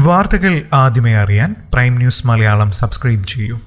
വാർത്തകൾ ആദ്യമേ അറിയാൻ പ്രൈം ന്യൂസ് മലയാളം സബ്സ്ക്രൈബ് ചെയ്യൂ.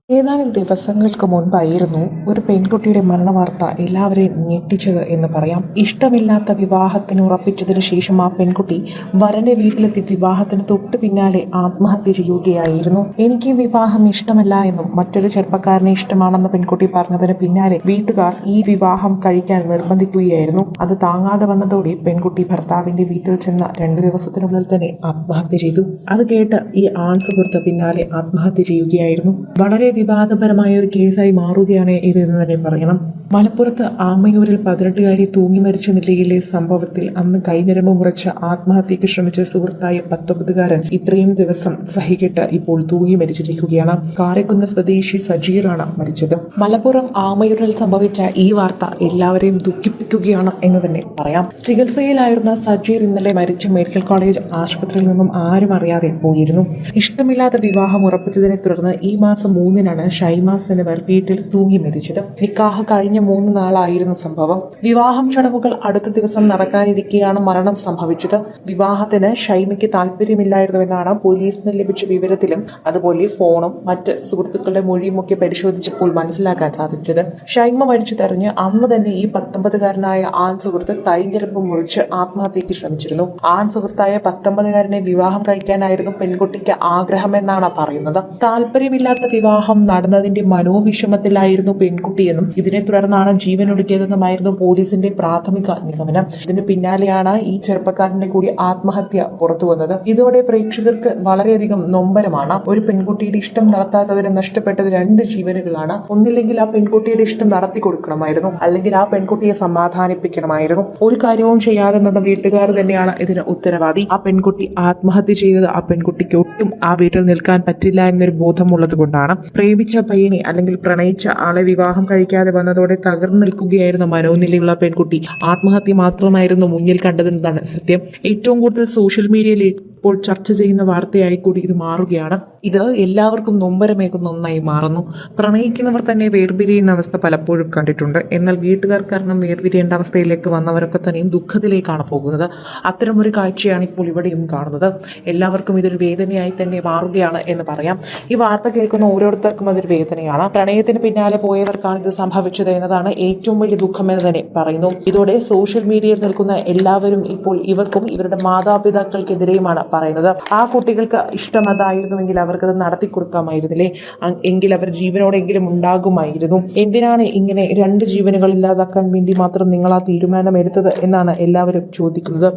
ഏതാനും ദിവസങ്ങൾക്ക് മുൻപായിരുന്നു ഒരു പെൺകുട്ടിയുടെ മരണവാർത്ത എല്ലാവരെയും ഞെട്ടിച്ചത് എന്ന് പറയാം. ഇഷ്ടമില്ലാത്ത വിവാഹത്തിന് ഉറപ്പിച്ചതിനു ശേഷം ആ പെൺകുട്ടി വരന്റെ വീട്ടിലെത്തി വിവാഹത്തിന് തൊട്ടു പിന്നാലെ ആത്മഹത്യ ചെയ്യുകയായിരുന്നു. എനിക്ക് വിവാഹം ഇഷ്ടമല്ല എന്നും മറ്റൊരു ചെറുപ്പക്കാരനെ ഇഷ്ടമാണെന്ന് പെൺകുട്ടി പറഞ്ഞതിന് പിന്നാലെ വീട്ടുകാർ ഈ വിവാഹം കഴിക്കാൻ നിർബന്ധിക്കുകയായിരുന്നു. അത് താങ്ങാതെ വന്നതോടെ പെൺകുട്ടി ഭർത്താവിന്റെ വീട്ടിൽ ചെന്ന 2 ദിവസത്തിനുള്ളിൽ തന്നെ ആത്മഹത്യ ചെയ്തു. അത് കേട്ട് ഈ സുഹൃത്ത് പിന്നാലെ ആത്മഹത്യ ചെയ്യുകയായിരുന്നു. വളരെ വിവാദപരമായ ഒരു കേസായി മാറുകയാണ് ഇതെന്ന് തന്നെ പറയണം. മലപ്പുറത്ത് ആമയൂരിൽ 18-കാരി തൂങ്ങി മരിച്ച നിലയിലെ സംഭവത്തിൽ അന്ന് കൈഞ്ഞരമ്പ് മുറിച്ച് ആത്മഹത്യക്ക് ശ്രമിച്ച സുഹൃത്തായ 19-കാരൻ ഇത്രയും ദിവസം സഹികെട്ട് ഇപ്പോൾ തൂങ്ങി മരിച്ചിരിക്കുകയാണ്. കാരക്കുന്ന് സ്വദേശി സജീറാണ് മരിച്ചത്. മലപ്പുറം ആമയൂരിൽ സംഭവിച്ച ഈ വാർത്ത എല്ലാവരെയും ദുഃഖിപ്പിക്കുകയാണ് എന്ന് തന്നെ പറയാം. ചികിത്സയിലായിരുന്ന സജീർ ഇന്നലെ മരിച്ച മെഡിക്കൽ കോളേജ് ആശുപത്രിയിൽ നിന്നും ആരും അറിയാതെ പോയിരുന്നു. ഇഷ്ടമില്ലാത്ത വിവാഹം ഉറപ്പിച്ചതിനെ തുടർന്ന് ഈ മാസം 3-ന് ഷൈമാസ് എന്നിവർ വീട്ടിൽ തൂങ്ങി മരിച്ചത്. നിക്കാഹ് കഴിഞ്ഞ 3 നാളായിരുന്നു സംഭവം. വിവാഹം ചടങ്ങുകൾ അടുത്ത ദിവസം നടക്കാനിരിക്കെയാണ് മരണം സംഭവിച്ചത്. വിവാഹത്തിന് ഷൈമയ്ക്ക് താല്പര്യമില്ലായിരുന്നുവെന്നാണ് പോലീസിന് ലഭിച്ച വിവരത്തിലും അതുപോലെ ഫോണും മറ്റ് സുഹൃത്തുക്കളുടെ മൊഴിയുമൊക്കെ പരിശോധിച്ചപ്പോൾ മനസ്സിലാക്കാൻ സാധിച്ചത്. ഷൈമ മരിച്ചതറിഞ്ഞ് അന്ന് തന്നെ ഈ 19-കാരനായ സുഹൃത്ത് കൈഞ്ഞരമ്പ് മുറിച്ച് ആത്മഹത്യക്ക് ശ്രമിച്ചിരുന്നു. സുഹൃത്തായ 19-കാരനെ വിവാഹം കഴിക്കാനായിരുന്നു പെൺകുട്ടിക്ക് ആഗ്രഹമെന്നാണ് പറയുന്നത്. താല്പര്യമില്ലാത്ത വിവാഹം നടന്നതിന്റെ മനോവിഷമത്തിലായിരുന്നു പെൺകുട്ടിയെന്നും ഇതിനെ തുടർന്നാണ് ജീവനൊടുക്കിയതെന്നുമായിരുന്നു പോലീസിന്റെ പ്രാഥമിക നിഗമനം. ഇതിന് പിന്നാലെയാണ് ഈ ചെറുപ്പക്കാരന്റെ കൂടി ആത്മഹത്യ പുറത്തു വന്നത്. ഇതോടെ പ്രേക്ഷകർക്ക് വളരെയധികം നൊമ്പരമാണ്. ഒരു പെൺകുട്ടിയുടെ ഇഷ്ടം നടത്താത്തതിന് നഷ്ടപ്പെട്ടത് 2 ജീവനുകളാണ്. ഒന്നില്ലെങ്കിൽ ആ പെൺകുട്ടിയുടെ ഇഷ്ടം നടത്തി കൊടുക്കണമായിരുന്നു, അല്ലെങ്കിൽ ആ പെൺകുട്ടിയെ സമാധാനിപ്പിക്കണമായിരുന്നു. ഒരു കാര്യവും ചെയ്യാതെ നിന്ന വീട്ടുകാർ തന്നെയാണ് ഇതിന് ഉത്തരവാദി. ആ പെൺകുട്ടി ആത്മഹത്യ ചെയ്തത് ആ പെൺകുട്ടിക്ക് ഒട്ടും ആ വീട്ടിൽ നിൽക്കാൻ പറ്റില്ല എന്നൊരു ബോധമുള്ളത് കൊണ്ടാണ്. പ്രേമിച്ച പയ്യനെ അല്ലെങ്കിൽ പ്രണയിച്ച ആളെ വിവാഹം കഴിക്കാതെ വന്നതോടെ തകർന്നു നിൽക്കുകയായിരുന്ന മനോനിലയുള്ള പെൺകുട്ടി ആത്മഹത്യ മാത്രമായിരുന്നു മുന്നിൽ കണ്ടതെന്നതാണ് സത്യം. ഏറ്റവും കൂടുതൽ സോഷ്യൽ മീഡിയയിൽ ഇപ്പോൾ ചർച്ച ചെയ്യുന്ന വാർത്തയായി കൂടി ഇത് മാറുകയാണ്. ഇത് എല്ലാവർക്കും നൊമ്പരമേകുന്ന ഒന്നായി മാറുന്നു. പ്രണയിക്കുന്നവർ തന്നെ വേർപിരിയുന്ന അവസ്ഥ പലപ്പോഴും കണ്ടിട്ടുണ്ട്. എന്നാൽ വീട്ടുകാർ കാരണം വേർപിരിയേണ്ട അവസ്ഥയിലേക്ക് വന്നവരൊക്കെ തന്നെയും ദുഃഖത്തിലേക്കാണ് പോകുന്നത്. അത്തരമൊരു കാഴ്ചയാണ് ഇപ്പോൾ ഇവിടെയും കാണുന്നത്. എല്ലാവർക്കും ഇതൊരു വേദനയായി തന്നെ മാറുകയാണ് എന്ന് പറയാം. ഈ വാർത്ത കേൾക്കുന്ന ഓരോരുത്തർക്കും അതൊരു വേദനയാണ്. പ്രണയത്തിന് പിന്നാലെ പോയവർക്കാണ് ഇത് സംഭവിച്ചത് എന്നതാണ് ഏറ്റവും വലിയ ദുഃഖം എന്ന് തന്നെ പറയുന്നു. ഇതോടെ സോഷ്യൽ മീഡിയയിൽ നിൽക്കുന്ന എല്ലാവരും ഇപ്പോൾ ഇവർക്കും ഇവരുടെ മാതാപിതാക്കൾക്കെതിരെയുമാണ് പറയുന്നത്. ആ കുട്ടികൾക്ക് ഇഷ്ടം അതായിരുന്നുവെങ്കിൽ അവർക്കത് നടത്തി കൊടുക്കാമായിരുന്നില്ലേ, എങ്കിൽ അവർ ജീവനോടെങ്കിലും ഉണ്ടാകുമായിരുന്നു. എന്തിനാണ് ഇങ്ങനെ 2 ജീവനുകൾ ഇല്ലാതാക്കാൻ വേണ്ടി മാത്രം നിങ്ങൾ ആ തീരുമാനം എടുത്തത് എന്നാണ് എല്ലാവരും ചോദിക്കുന്നത്.